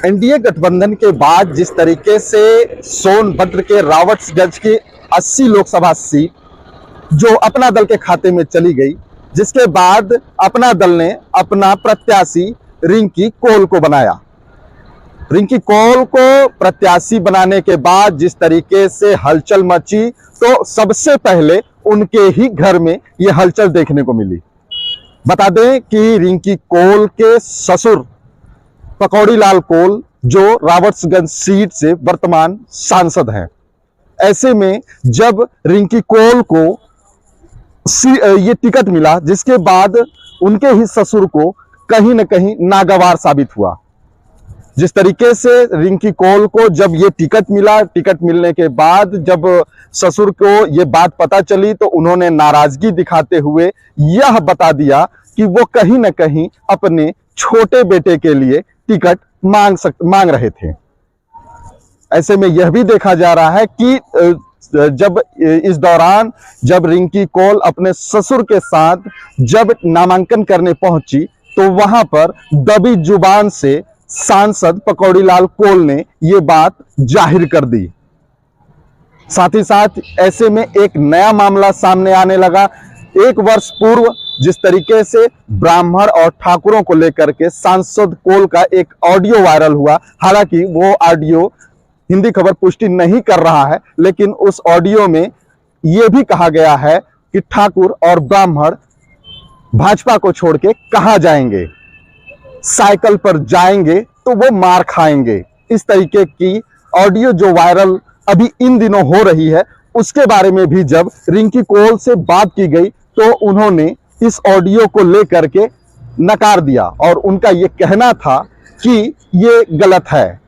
NDA गठबंधन के बाद जिस तरीके से सोनभद्र के रावट्सगंज की 80 लोकसभा सीट जो अपना दल के खाते में चली गई, जिसके बाद अपना दल ने अपना प्रत्याशी रिंकी कौल को बनाया। रिंकी कौल को प्रत्याशी बनाने के बाद जिस तरीके से हलचल मची, तो सबसे पहले उनके ही घर में यह हलचल देखने को मिली। बता दें कि रिंकी कौल के ससुर पकौड़ी लाल कौल जो रावट्सगंज सीट से वर्तमान सांसद हैं। ऐसे में जब रिंकी कौल को ये टिकट मिला, जिसके बाद उनके ही ससुर को कहीं न कहीं नागवार साबित हुआ। जिस तरीके से रिंकी कौल को जब ये टिकट मिला, टिकट मिलने के बाद जब ससुर को ये बात पता चली, तो उन्होंने नाराजगी दिखाते हुए यह बता दिया कि वो कहीं न कहीं अपने छोटे बेटे के लिए टिकट मांग रहे थे। ऐसे में यह भी देखा जा रहा है कि जब इस दौरान जब रिंकी कौल अपने ससुर के साथ जब नामांकन करने पहुंची, तो वहां पर दबी जुबान से सांसद पकौड़ी लाल कौल ने यह बात जाहिर कर दी। साथ ही साथ ऐसे में एक नया मामला सामने आने लगा। 1 वर्ष पूर्व जिस तरीके से ब्राह्मण और ठाकुरों को लेकर के सांसद कौल का एक ऑडियो वायरल हुआ, हालांकि वो ऑडियो हिंदी खबर पुष्टि नहीं कर रहा है, लेकिन उस ऑडियो में यह भी कहा गया है कि ठाकुर और ब्राह्मण भाजपा को छोड़ के कहां जाएंगे, साइकिल पर जाएंगे तो वो मार खाएंगे। इस तरीके की ऑडियो जो वायरल अभी इन दिनों हो रही है, उसके बारे में भी जब रिंकी कौल से बात की गई, तो उन्होंने इस ऑडियो को लेकर के नकार दिया और उनका यह कहना था कि ये गलत है।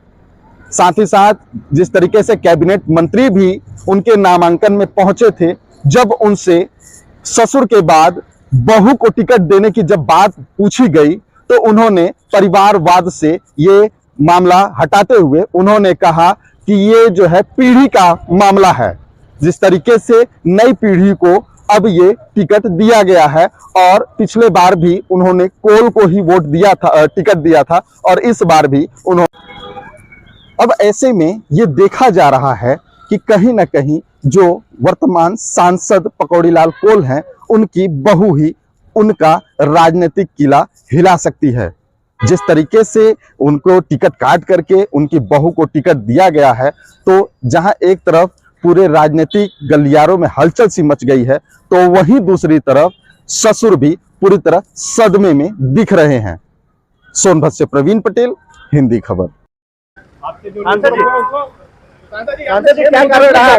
साथ ही साथ जिस तरीके से कैबिनेट मंत्री भी उनके नामांकन में पहुंचे थे, जब उनसे ससुर के बाद बहू को टिकट देने की जब बात पूछी गई, तो उन्होंने परिवारवाद से ये मामला हटाते हुए उन्होंने कहा कि ये जो है पीढ़ी का मामला है। जिस तरीके से नई पीढ़ी को अब ये टिकट दिया गया है, और पिछले बार भी उन्होंने कौल को ही वोट दिया था, टिकट दिया था, और इस बार भी उन्होंने। अब ऐसे में ये देखा जा रहा है कि कहीं ना कहीं जो वर्तमान सांसद पकौड़ी लाल कौल हैं, उनकी बहू ही उनका राजनीतिक किला हिला सकती है। जिस तरीके से उनको टिकट काट करके उनकी बहू को टिकट दिया गया है, तो जहां एक तरफ पूरे राजनीतिक गलियारों में हलचल सी मच गई है, तो वहीं दूसरी तरफ ससुर भी पूरी तरह सदमे में दिख रहे हैं। सोनभद्र से प्रवीण पटेल, हिंदी खबर। क्या कर रहा है?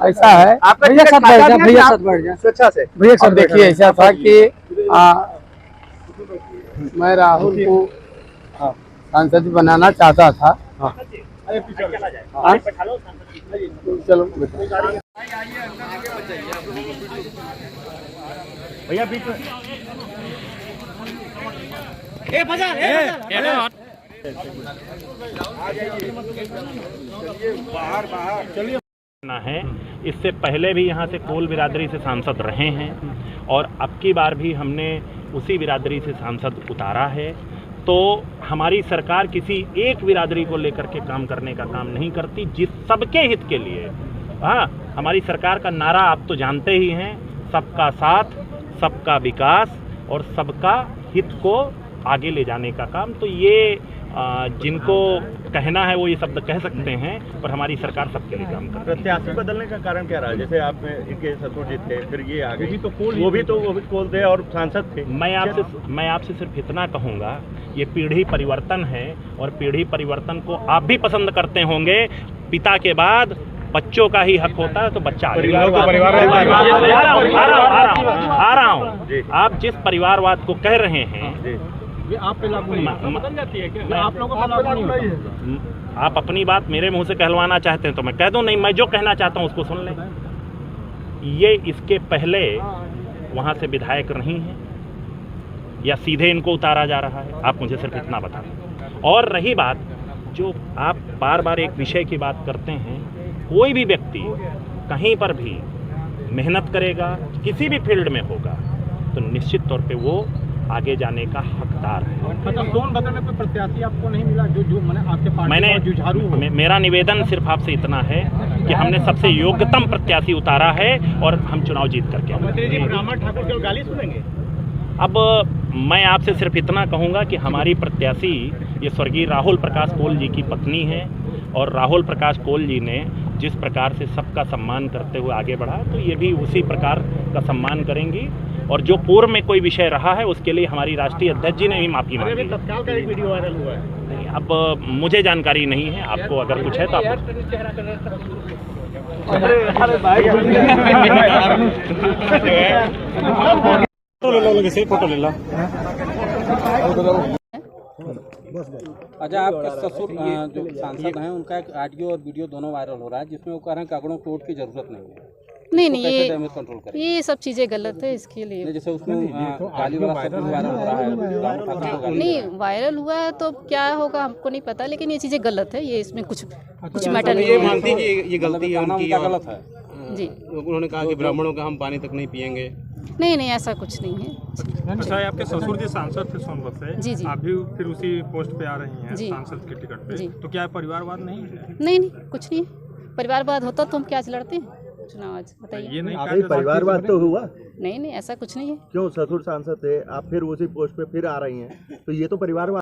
ऐसा है, भैया साथ बैठ जा, भैया साथ बैठ जा, स्वेच्छा से भैया साथ। देखिए ऐसा था कि मैं राहुल को सांसद बनाना चाहता था। चलो भैया बीच में है। इससे पहले भी यहाँ से कौल बिरादरी से सांसद रहे हैं, और अब की बार भी हमने उसी बिरादरी से सांसद उतारा है। तो हमारी सरकार किसी एक बिरादरी को लेकर के काम करने का काम नहीं करती, जिस सबके हित के लिए। हाँ, हमारी सरकार का नारा आप तो जानते ही हैं, सबका साथ, सबका विकास और सबका हित को आगे ले जाने का काम। तो ये जिनको कहना है वो ये शब्द कह सकते हैं, पर हमारी सरकार सबके लिए काम कर रही है। प्रत्याशी बदलने का कारण क्या रहा? जैसे आप इनके ससुर जी थे, फिर ये आ गए, वो भी कौल थे और सांसद थे। मैं आपसे सिर्फ इतना कहूँगा, ये पीढ़ी परिवर्तन है, और पीढ़ी परिवर्तन को आप भी पसंद करते होंगे। पिता के बाद बच्चों का ही हक होता है, तो बच्चा आ रहा हूँ। आप जिस परिवारवाद को कह रहे हैं, ये आप पे लागू बदल जाती है क्या? आप लोगों को लागू नहीं है। आप अपनी बात मेरे मुंह से कहलवाना चाहते हैं तो मैं कह दूं, नहीं, मैं जो कहना चाहता हूं उसको सुन लें। ये इसके पहले वहां से विधायक नहीं है, या सीधे इनको उतारा जा रहा है, आप मुझे सिर्फ इतना बता दें। और रही बात, जो आप बार बार एक विषय की बात करते हैं, कोई भी व्यक्ति कहीं पर भी मेहनत करेगा, किसी भी फील्ड में होगा, तो निश्चित तौर पे वो आगे जाने का हकदार है। मतलब सोनभद्र में कोई प्रत्याशी आपको नहीं मिला जो मैंने आपके पार्टी का जुझारू हो? मेरा निवेदन सिर्फ आपसे इतना है कि हमने सबसे योग्यतम प्रत्याशी उतारा है और हम चुनाव जीत करके आएंगे। ब्राह्मण ठाकुर की गाली सुनेंगे? अब मैं आपसे सिर्फ इतना कहूँगा कि हमारी प्रत्याशी ये स्वर्गीय राहुल प्रकाश कोल जी की पत्नी है, और राहुल प्रकाश कोल जी ने जिस प्रकार से सबका सम्मान करते हुए आगे बढ़ा, तो ये भी उसी प्रकार का सम्मान करेंगी। और जो पूर्व में कोई विषय रहा है उसके लिए हमारी राष्ट्रीय अध्यक्ष जी ने भी माफी मांगी है। तत्काल का एक वीडियो वायरल हुआ है। नहीं, अब मुझे जानकारी नहीं है, आपको अगर कुछ है तो आप फोटो ले लो। अच्छा, आपके ससुर जो सांसद हैं उनका एक ऑडियो और वीडियो दोनों वायरल हो रहा है जिसमें वो कह रहे हैं कि आंकड़ों को वोट की जरूरत नहीं है। नहीं कैसे डैमेज कंट्रोल करें? ये सब चीज़ें गलत है, इसके लिए नहीं, जैसे उसमें गाली वाला सब कुछ वायरल हो रहा है। नहीं वायरल हुआ है तो क्या होगा हमको नहीं पता, लेकिन ये चीज़ें गलत है, ये इसमें कुछ मैटर नहीं ये है। मानती कि ये गलती है उनकी, गलत है जी, उन्होंने कहा कि ब्राह्मणों का हम पानी तक नहीं पियेंगे। नहीं ऐसा कुछ नहीं है। अच्छा, आपके ससुर जी सांसद थे सोनभद्र से, जी। आप भी फिर उसी पोस्ट पे आ रही हैं जी। सांसद के टिकट पे, जी। तो क्या परिवारवाद नहीं है? नहीं कुछ नहीं है। परिवारवाद होता तो हम क्या आज लड़ते हैं चुनाव? आज बताइए। ये नहीं अभी परिवारवाद तो हुआ नहीं ऐसा कुछ नहीं है। क्यों? ससुर सांसद थे, आप फिर उसी पोस्ट पे फिर आ रही हैं, तो ये तो परिवारवाद